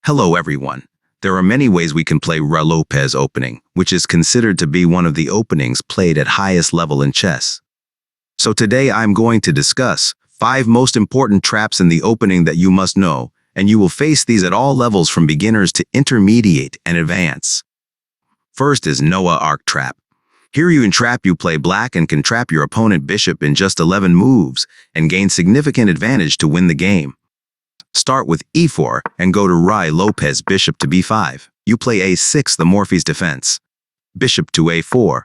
Hello everyone. There are many ways we can play Ruy Lopez opening, which is considered to be one of the openings played at highest level in chess. So today I'm going to discuss 5 most important traps in the opening that you must know, and you will face these at all levels from beginners to intermediate and advanced. First is Noah Arc Trap. Here you play black and can trap your opponent bishop in just 11 moves and gain significant advantage to win the game. Start with e4 and go to Ruy Lopez bishop to b5. You play a6 the Morphy's defense. Bishop to a4.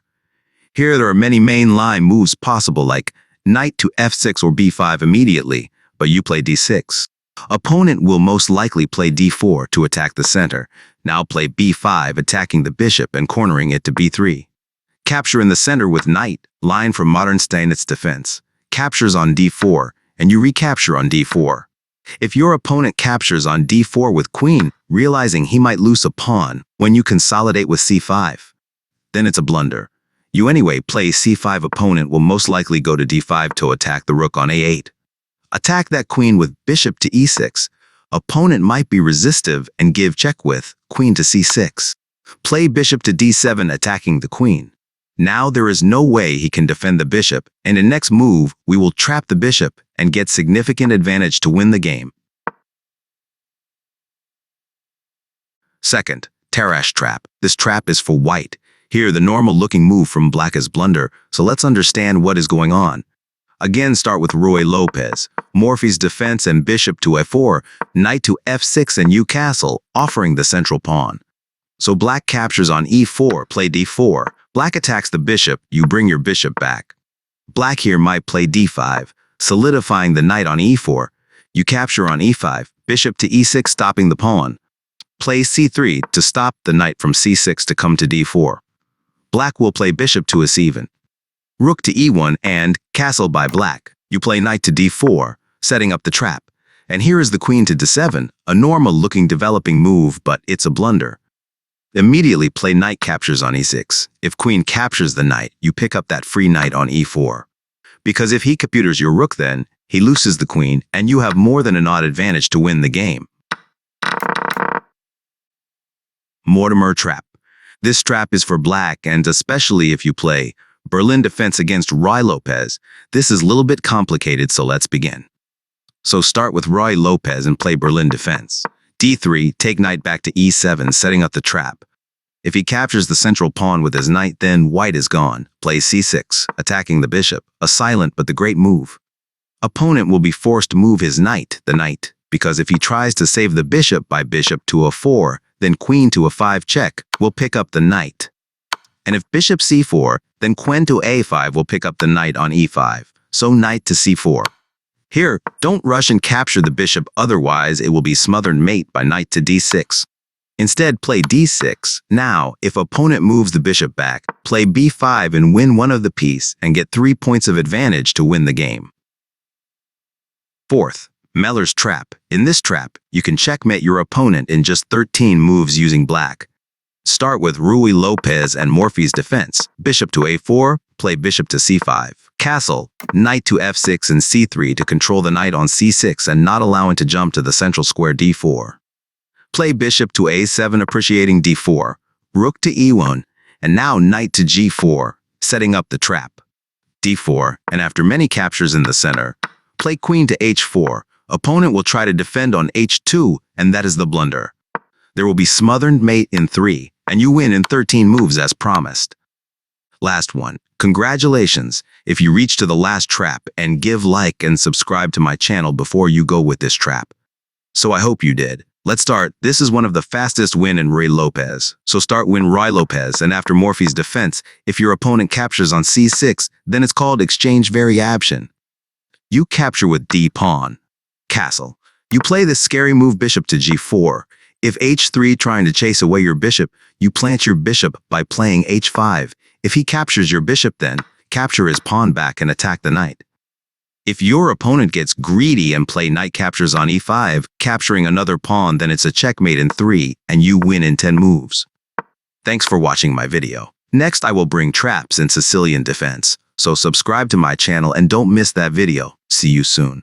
Here there are many main line moves possible like knight to f6 or b5 immediately, but you play d6. Opponent will most likely play d4 to attack the center. Now play b5 attacking the bishop and cornering it to b3. Capture in the center with knight, line from modern Steinitz defense. Captures on d4 and you recapture on d4. If your opponent captures on d4 with queen, realizing he might lose a pawn when you consolidate with c5, then it's a blunder. You anyway play c5, opponent will most likely go to d5 to attack the rook on a8. Attack that queen with bishop to e6. Opponent might be resistive and give check with queen to c6. Play bishop to d7 attacking the queen. Now there is no way he can defend the bishop, and in next move, we will trap the bishop and get significant advantage to win the game. Second, Tarrasch Trap. This trap is for white. Here the normal looking move from black is blunder, so let's understand what is going on. Again, start with Ruy Lopez. Morphy's defense and bishop to f4, knight to f6 and you castle, offering the central pawn. So black captures on e4, play d4. Black attacks the bishop, you bring your bishop back. Black here might play d5, solidifying the knight on e4. You capture on e5, bishop to e6 stopping the pawn. Play c3 to stop the knight from c6 to come to d4. Black will play bishop to a7. Rook to e1 and castle by black. You play knight to d4, setting up the trap. And here is the queen to d7, a normal looking developing move, but it's a blunder. Immediately play knight captures on e6. If queen captures the knight, you pick up that free knight on e4. Because if he computers your rook then, he loses the queen and you have more than an odd advantage to win the game. Mortimer Trap. This trap is for black, and especially if you play Berlin defense against Ruy Lopez. This is a little bit complicated, so let's begin. So start with Ruy Lopez and play Berlin defense. d3, take knight back to e7, setting up the trap. If he captures the central pawn with his knight, then white is gone. Play c6, attacking the bishop, a silent but the great move. Opponent will be forced to move his knight, because if he tries to save the bishop by bishop to a4, then queen to a5 check will pick up the knight. And if bishop c4, then queen to a5 will pick up the knight on e5, so knight to c4. Here, don't rush and capture the bishop, otherwise it will be smothered mate by knight to d6. Instead, play d6. Now, if opponent moves the bishop back, play b5 and win one of the piece and get 3 points of advantage to win the game. Fourth, Meller's Trap. In this trap, you can checkmate your opponent in just 13 moves using black. Start with Ruy Lopez and Morphy's defense. Bishop to a4, play bishop to c5. Castle, knight to f6 and c3 to control the knight on c6 and not allow him to jump to the central square d4. Play bishop to a7 appreciating d4, rook to e1, and now knight to g4, setting up the trap. d4, and after many captures in the center, play queen to h4. Opponent will try to defend on h2, and that is the blunder. There will be smothered mate in 3, and you win in 13 moves as promised. Last one. Congratulations if you reach to the last trap, and give like and subscribe to my channel before you go with this trap. So I hope you did. Let's start. This is one of the fastest win in Ruy Lopez. So start win Ruy Lopez, and after Morphy's defense, if your opponent captures on c6, then it's called exchange variation. You capture with d-pawn. Castle. You play this scary move bishop to g4. If h3 trying to chase away your bishop, you plant your bishop by playing h5. If he captures your bishop, then capture his pawn back and attack the knight. If your opponent gets greedy and play knight captures on e5, capturing another pawn, then it's a checkmate in 3 and you win in 10 moves. Thanks for watching my video. Next I will bring traps in Sicilian defense, so subscribe to my channel and don't miss that video. See you soon.